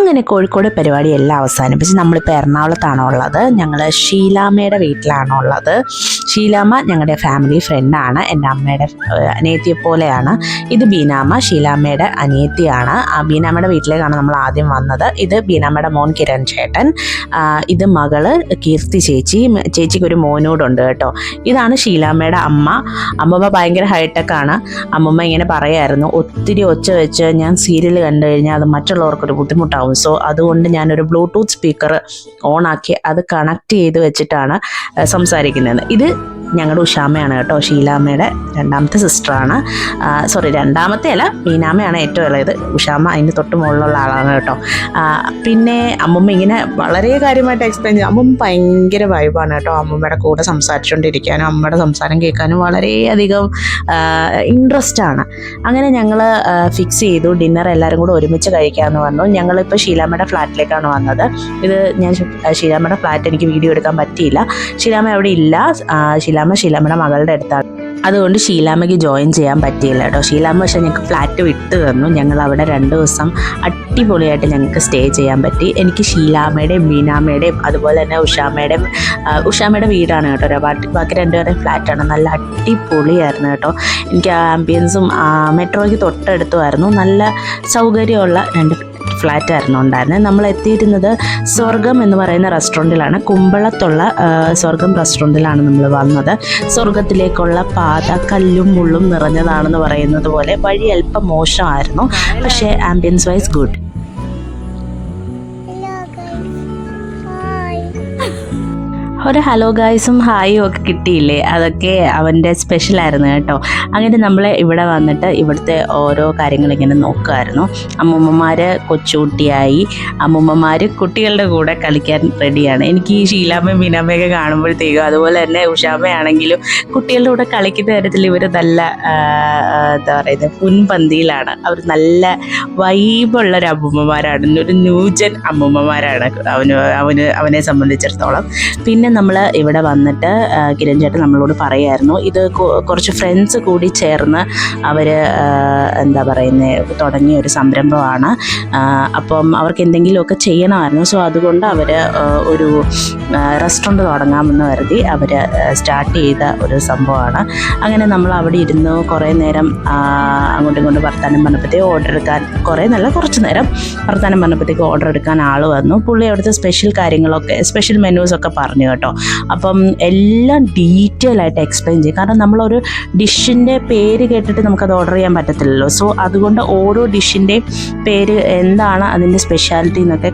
അങ്ങനെ കോഴിക്കോട് പരിപാടി എല്ലാം അവസാനിപ്പിച്ച് നമ്മളിപ്പോൾ എറണാകുളത്താണോ ഉള്ളത്. ഞങ്ങൾ ഷീലാമ്മയുടെ വീട്ടിലാണോ ഉള്ളത്. ഷീലാമ്മ ഞങ്ങളുടെ ഫാമിലി ഫ്രണ്ടാണ്, എൻ്റെ അമ്മയുടെ അനിയത്തിയെ പോലെയാണ്. ഇത് ബീനാമ്മ, ഷീലാമ്മയുടെ അനിയത്തിയാണ്. ബീനാമ്മയുടെ വീട്ടിലേക്കാണ് നമ്മൾ ആദ്യം വന്നത്. ഇത് ബീനാമ്മയുടെ മോൻ കിരൺ ചേട്ടൻ, ഇത് മകള് കീർത്തി ചേച്ചി. ചേച്ചിക്ക് ഒരു മോനോടുണ്ട് കേട്ടോ. ഇതാണ് ഷീലാമ്മയുടെ അമ്മ. അമ്മമ്മ ഭയങ്കര ഹൈടെക്കാണ്. അമ്മമ്മ ഇങ്ങനെ പറയായിരുന്നു, ഒത്തിരി ഒച്ച വെച്ച് ഞാൻ സീരിയൽ കണ്ടു കഴിഞ്ഞാൽ അത് മറ്റുള്ളവർക്കൊരു ബുദ്ധിമുട്ടാവും. സോ അതുകൊണ്ട് ഞാനൊരു ബ്ലൂടൂത്ത് സ്പീക്കർ ഓണാക്കി അത് കണക്ട് ചെയ്ത് വെച്ചിട്ടാണ് സംസാരിക്കുന്നത്. ഇത് ഞങ്ങളുടെ ഉഷാമ്മയാണ് കേട്ടോ, ഷീലാമ്മയുടെ രണ്ടാമത്തെ സിസ്റ്ററാണ്. രണ്ടാമത്തെ അല്ല, മീനാമ്മയാണ് ഏറ്റവും ഇളയത്. ഉഷാമ്മ അതിന് തൊട്ട് മുകളിലുള്ള ആളാണ് കേട്ടോ. പിന്നെ അമ്മമ്മ ഇങ്ങനെ വളരെ കാര്യമായിട്ട് എക്സ്പ്ലെയിൻ ചെയ്യും. അമ്മമ്മ ഭയങ്കര വൈബാണ് കേട്ടോ. അമ്മമ്മയുടെ കൂടെ സംസാരിച്ചുകൊണ്ടിരിക്കാനും അമ്മയുടെ സംസാരം കേൾക്കാനും വളരെയധികം ഇൻട്രസ്റ്റ് ആണ്. അങ്ങനെ ഞങ്ങൾ ഫിക്സ് ചെയ്തു ഡിന്നർ എല്ലാവരും കൂടെ ഒരുമിച്ച് കഴിക്കാമെന്ന് പറഞ്ഞു. ഞങ്ങളിപ്പോൾ ഷീലാമ്മയുടെ ഫ്ലാറ്റിലേക്കാണ് വന്നത്. ഇത് ഞാൻ ഷീലാമ്മയുടെ ഫ്ലാറ്റ് എനിക്ക് വീഡിയോ എടുക്കാൻ പറ്റിയില്ല. ഷീലാമ്മ അവിടെ ഇല്ല. ഷീലാമ്മയുടെ മകളുടെ അടുത്താണ്. അതുകൊണ്ട് ഷീലാമ്മയ്ക്ക് ജോയിൻ ചെയ്യാൻ പറ്റിയില്ല കേട്ടോ. ഷീലാമ്മ പക്ഷേ ഞങ്ങൾക്ക് ഫ്ലാറ്റ് വിട്ട് തന്നു. ഞങ്ങൾ അവിടെ 2 ദിവസം അടിപൊളിയായിട്ട് ഞങ്ങൾക്ക് സ്റ്റേ ചെയ്യാൻ പറ്റി. എനിക്ക് ഷീലാമ്മയുടെയും ബീനാമ്മയുടെയും അതുപോലെ തന്നെ ഉഷാമ്മയുടെ വീടാണ് കേട്ടോ. ബാക്കി 2 പേരുടെയും ഫ്ലാറ്റാണ്. നല്ല അടിപൊളിയായിരുന്നു കേട്ടോ. എനിക്ക് ആംബിയൻസും മെട്രോയ്ക്ക് തൊട്ടടുത്തുമായിരുന്നു. നല്ല സൗകര്യമുള്ള 2 ഫ്ലാറ്റായിരുന്നു ഉണ്ടായിരുന്നത്. നമ്മൾ എത്തിയിരുന്നത് സ്വർഗം എന്ന് പറയുന്ന റെസ്റ്റോറൻറ്റിലാണ്. കുമ്പളത്തുള്ള സ്വർഗം റെസ്റ്റോറൻറ്റിലാണ് നമ്മൾ വന്നത്. സ്വർഗത്തിലേക്കുള്ള പാത കല്ലും മുള്ളും നിറഞ്ഞതാണെന്ന് പറയുന്നത് പോലെ വഴി അല്പം മോശമായിരുന്നു, പക്ഷേ ആംബിയൻസ് വൈസ് ഗുഡ്. ഒരു ഹലോ ഗായ്സും ഹായും ഒക്കെ കിട്ടിയില്ലേ, അതൊക്കെ അവൻ്റെ സ്പെഷ്യലായിരുന്നു കേട്ടോ. അങ്ങനെ നമ്മൾ ഇവിടെ വന്നിട്ട് ഇവിടുത്തെ ഓരോ കാര്യങ്ങളിങ്ങനെ നോക്കുമായിരുന്നു. അമ്മൂമ്മമാർ കൊച്ചുകുട്ടിയായി, അമ്മൂമ്മമാർ കുട്ടികളുടെ കൂടെ കളിക്കാൻ റെഡിയാണ്. എനിക്ക് ഈ ഷീലാമ്മയും മീനാമ്മയൊക്കെ കാണുമ്പോഴത്തേക്കും, അതുപോലെ തന്നെ ഉഷാമ്മയാണെങ്കിലും കുട്ടികളുടെ കൂടെ കളിക്കുന്ന കാര്യത്തിൽ ഇവർ നല്ല എന്താ പറയുന്നത്, മുൻപന്തിയിലാണ്. അവർ നല്ല വൈബുള്ളൊരു അമ്മൂമ്മമാരാണ്, ഒരു ന്യൂജൻ അമ്മൂമ്മമാരാണ് അവനെ സംബന്ധിച്ചിടത്തോളം. പിന്നെ നമ്മൾ ഇവിടെ വന്നിട്ട് കിരൺ ചേട്ടൻ നമ്മളോട് പറയായിരുന്നു, ഇത് കുറച്ച് ഫ്രണ്ട്സ് കൂടി ചേർന്ന് അവർ എന്താ പറയുന്നത് തുടങ്ങിയ ഒരു സംരംഭമാണ്. അപ്പം അവർക്ക് എന്തെങ്കിലുമൊക്കെ ചെയ്യണമായിരുന്നു. സോ അതുകൊണ്ട് അവർ ഒരു റെസ്റ്റോറൻറ്റ് തുടങ്ങാമെന്ന് കരുതി അവർ സ്റ്റാർട്ട് ചെയ്ത ഒരു സംഭവമാണ്. അങ്ങനെ നമ്മൾ അവിടെ ഇരുന്ന് കുറേ നേരം അങ്ങോട്ടും ഇങ്ങോട്ടും വർത്തമാനം പറഞ്ഞപ്പോഴത്തേക്ക് ഓർഡർ എടുക്കാൻ, കുറച്ച് നേരം വർത്തമാനം പറഞ്ഞപ്പോഴത്തേക്ക് ഓർഡർ എടുക്കാൻ ആൾ വന്നു. പുള്ളി അവിടുത്തെ സ്പെഷ്യൽ മെനൂസൊക്കെ പറഞ്ഞു കേട്ടോ. അപ്പം എല്ലാം ഡീറ്റെയിൽ ആയിട്ട് എക്സ്പ്ലെയിൻ ചെയ്യും. കാരണം നമ്മളൊരു ഡിഷിൻ്റെ പേര് കേട്ടിട്ട് നമുക്കത് ഓർഡർ ചെയ്യാൻ പറ്റത്തില്ലല്ലോ. സോ അതുകൊണ്ട് ഓരോ ഡിഷിൻ്റെയും പേര് എന്താണ്, അതിൻ്റെ സ്പെഷ്യാലിറ്റി എന്നൊക്കെ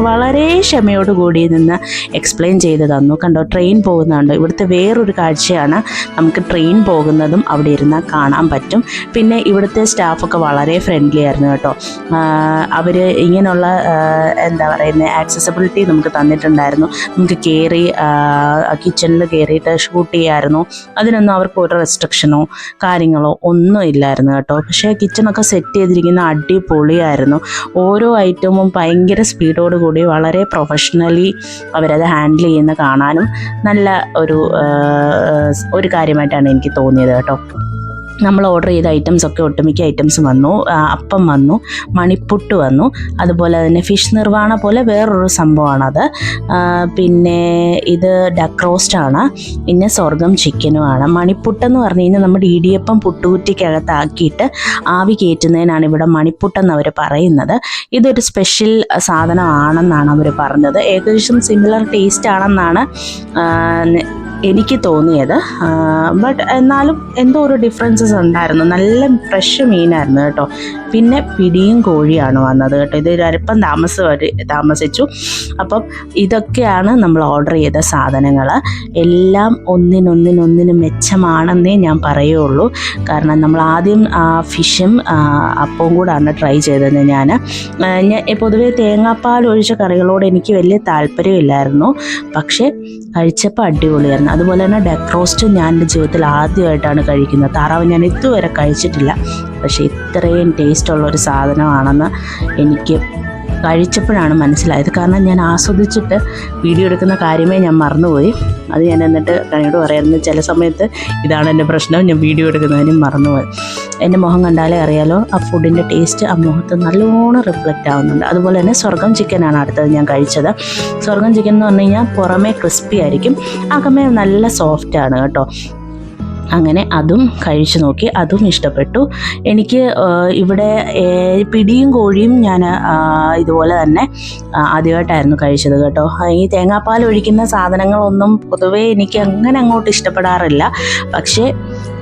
വളരെ ക്ഷമയോട് കൂടി നിന്ന് എക്സ്പ്ലെയിൻ ചെയ്ത് തന്നു. കണ്ടോ, ട്രെയിൻ പോകുന്നുണ്ട്. ഇവിടുത്തെ വേറൊരു കാഴ്ചയാണ്, നമുക്ക് ട്രെയിൻ പോകുന്നതും അവിടെ ഇരുന്നാൽ കാണാൻ പറ്റും. പിന്നെ ഇവിടുത്തെ സ്റ്റാഫൊക്കെ വളരെ ഫ്രണ്ട്ലി ആയിരുന്നു കേട്ടോ. അവർ ഇങ്ങനെയുള്ള എന്താ പറയുന്നത് ആക്സസിബിലിറ്റി നമുക്ക് തന്നിട്ടുണ്ടായിരുന്നു. നമുക്ക് കയറി കിച്ചണിൽ കയറിയിട്ട് ഷൂട്ട് ചെയ്യാമായിരുന്നു. അതിനൊന്നും അവർക്ക് ഒരു റെസ്ട്രിക്ഷനോ കാര്യങ്ങളോ ഒന്നും ഇല്ലായിരുന്നു കേട്ടോ. പക്ഷേ കിച്ചണൊക്കെ സെറ്റ് ചെയ്തിരിക്കുന്ന അടിപൊളിയായിരുന്നു. ഓരോ ഐറ്റവും ഭയങ്കര സ്പീഡോടുകൂടി വളരെ പ്രൊഫഷണലി അവരത് ഹാൻഡിൽ ചെയ്യുന്ന കാണാനും നല്ല ഒരു കാര്യമായിട്ടാണ് എനിക്ക് തോന്നിയത് കേട്ടോ. നമ്മൾ ഓർഡർ ചെയ്ത ഐറ്റംസൊക്കെ ഒട്ടുമിക്ക ഐറ്റംസ് വന്നു. അപ്പം വന്നു, മണിപ്പുട്ട് വന്നു, അതുപോലെ തന്നെ ഫിഷ് നിർവാണ പോലെ വേറൊരു സംഭവമാണത്. പിന്നെ ഇത് ഡക്ക് റോസ്റ്റാണ്, പിന്നെ സ്വർഗം ചിക്കനുമാണ്. മണിപ്പുട്ടെന്ന് പറഞ്ഞു കഴിഞ്ഞാൽ നമ്മുടെ ഇടിയപ്പം പുട്ടുകുറ്റിക്കകത്താക്കിയിട്ട് ആവി കയറ്റുന്നതിനാണ് ഇവിടെ മണിപ്പുട്ടെന്ന് അവർ പറയുന്നത്. ഇതൊരു സ്പെഷ്യൽ സാധനമാണെന്നാണ് അവർ പറഞ്ഞത്. ഏകദേശം സിമിലർ ടേസ്റ്റ് ആണെന്നാണ് എനിക്ക് തോന്നിയത്. ബട്ട് എന്നാലും എന്തോ ഒരു ഡിഫറൻസസ് ഉണ്ടായിരുന്നു. നല്ല ഫ്രഷ് മീനായിരുന്നു കേട്ടോ. പിന്നെ പിടിയും കോഴിയാണ് വന്നത് കേട്ടോ. ഇത് ഒരല്പം താമസിച്ചു. അപ്പം ഇതൊക്കെയാണ് നമ്മൾ ഓർഡർ ചെയ്ത സാധനങ്ങൾ. എല്ലാം ഒന്നിനൊന്നിനൊന്നിന് മെച്ചമാണെന്നേ ഞാൻ പറയുള്ളൂ. കാരണം നമ്മൾ ആദ്യം ഫിഷും അപ്പവും കൂടാണ് ട്രൈ ചെയ്തത്. ഞാൻ പൊതുവേ തേങ്ങാപ്പാൽ ഒഴിച്ച കറികളോട് എനിക്ക് വലിയ താല്പര്യമില്ലായിരുന്നു. പക്ഷേ കഴിച്ചപ്പോൾ അടിപൊളിയായിരുന്നു. അതുപോലെ തന്നെ ഡക്ക് റോസ്റ്റ് ഞാൻ എൻ്റെ ജീവിതത്തിൽ ആദ്യമായിട്ടാണ് കഴിക്കുന്നത്. താറാവ് ഞാൻ ഇതുവരെ കഴിച്ചിട്ടില്ല. പക്ഷേ ഇത്രയും ടേസ്റ്റുള്ളൊരു സാധനമാണെന്ന് എനിക്ക് കഴിച്ചപ്പോഴാണ് മനസ്സിലായത്. കാരണം ഞാൻ ആസ്വദിച്ചിട്ട് വീഡിയോ എടുക്കുന്ന കാര്യമേ ഞാൻ മറന്നുപോയി. അത് ഞാൻ എന്നിട്ട് കണിയോട് പറയായിരുന്നു, ചില സമയത്ത് ഇതാണ് എൻ്റെ പ്രശ്നം, ഞാൻ വീഡിയോ എടുക്കുന്നതിനും മറന്നുപോയി. എൻ്റെ മുഖം കണ്ടാലേ അറിയാലോ ആ ഫുഡിൻ്റെ ടേസ്റ്റ് ആ മുഖത്ത് നല്ലോണം റിഫ്ലക്റ്റ് ആവുന്നുണ്ട്. അതുപോലെ തന്നെ സ്വർഗം ചിക്കനാണ് അടുത്തത് ഞാൻ കഴിച്ചത്. സ്വർഗം ചിക്കൻ എന്ന് പറഞ്ഞു കഴിഞ്ഞാൽ പുറമേ ക്രിസ്പി ആയിരിക്കും, അകമേ നല്ല സോഫ്റ്റാണ് കേട്ടോ. അങ്ങനെ അതും കഴിച്ചു നോക്കി, അതും ഇഷ്ടപ്പെട്ടു എനിക്ക്. ഇവിടെ പിടിയും കോഴിയും ഞാൻ ഇതുപോലെ തന്നെ ആദ്യമായിട്ടായിരുന്നു കഴിച്ചത് കേട്ടോ. ഈ തേങ്ങാപ്പാൽ ഒഴിക്കുന്ന സാധനങ്ങളൊന്നും പൊതുവേ എനിക്ക് അങ്ങനെ അങ്ങോട്ട് ഇഷ്ടപ്പെടാറില്ല. പക്ഷേ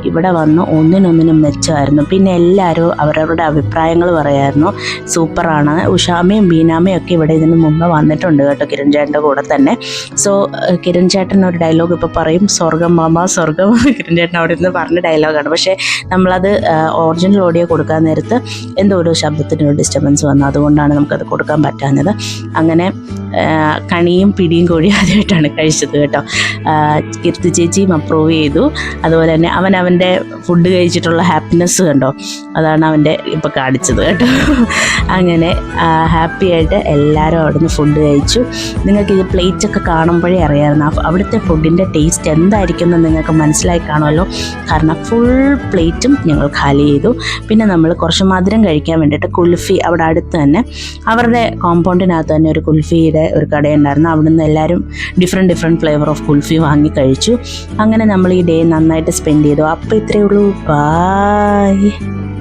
ഇവിടെ വന്ന് ഒന്നിനൊന്നിനും മെച്ചമായിരുന്നു. പിന്നെ എല്ലാവരും അവരവരുടെ അഭിപ്രായങ്ങൾ പറയായിരുന്നു, സൂപ്പറാണ്. ഉഷാമയും ബീനാമയും ഒക്കെ ഇവിടെ ഇതിന് മുമ്പ് വന്നിട്ടുണ്ട് കേട്ടോ, കിരൺ ചേട്ടൻ്റെ കൂടെ തന്നെ. സോ കിരൺ ചേട്ടൻ ഒരു ഡയലോഗ് ഇപ്പോൾ പറയും, സ്വർഗം മാമ സ്വർഗം. കിരൺ ചേട്ടൻ അവിടെ നിന്ന് പറഞ്ഞ ഡയലോഗാണ്. പക്ഷേ നമ്മളത് ഒറിജിനൽ ഓഡിയോ കൊടുക്കാൻ നേരത്ത് എന്തോ ഒരു ശബ്ദത്തിനൊരു ഡിസ്റ്റർബൻസ് വന്നു, അതുകൊണ്ടാണ് നമുക്കത് കൊടുക്കാൻ പറ്റാഞ്ഞത്. അങ്ങനെ കണിയും പിടിയും കോഴിയും ആദ്യമായിട്ടാണ് കഴിച്ചത് കേട്ടോ. കീർത്തി ചേച്ചിയും അപ്രൂവ് ചെയ്തു. അതുപോലെ തന്നെ അവൻ്റെ ഫുഡ് കഴിച്ചിട്ടുള്ള ഹാപ്പിനെസ് കണ്ടോ, അതാണ് അവൻ്റെ ഇപ്പോൾ കാണിച്ചത് കേട്ടോ. അങ്ങനെ ഹാപ്പി ആയിട്ട് എല്ലാവരും അവിടുന്ന് ഫുഡ് കഴിച്ചു. നിങ്ങൾക്ക് ഈ പ്ലേറ്റൊക്കെ കാണുമ്പോഴേ അറിയാമായിരുന്നു അവിടുത്തെ ഫുഡിൻ്റെ ടേസ്റ്റ് എന്തായിരിക്കും എന്ന് നിങ്ങൾക്ക് മനസ്സിലായി കാണുമല്ലോ. കാരണം ഫുൾ പ്ലേറ്റും ഞങ്ങൾ ഖാലി ചെയ്തു. പിന്നെ നമ്മൾ കുറച്ച് മധുരം കഴിക്കാൻ വേണ്ടിയിട്ട് കുൽഫി അവിടെ അടുത്ത് തന്നെ അവരുടെ കോമ്പൗണ്ടിനകത്ത് തന്നെ ഒരു കുൽഫിയുടെ ഒരു കടയുണ്ടായിരുന്നു. അവിടെ നിന്ന് എല്ലാവരും ഡിഫറെൻറ്റ് ഫ്ലേവർ ഓഫ് കുൽഫി വാങ്ങി കഴിച്ചു. അങ്ങനെ നമ്മൾ ഈ ഡേ നന്നായിട്ട് സ്പെൻഡ് ചെയ്തു. അപ്പോൾ ഇത്രയേ ഉള്ളൂ. ബൈ.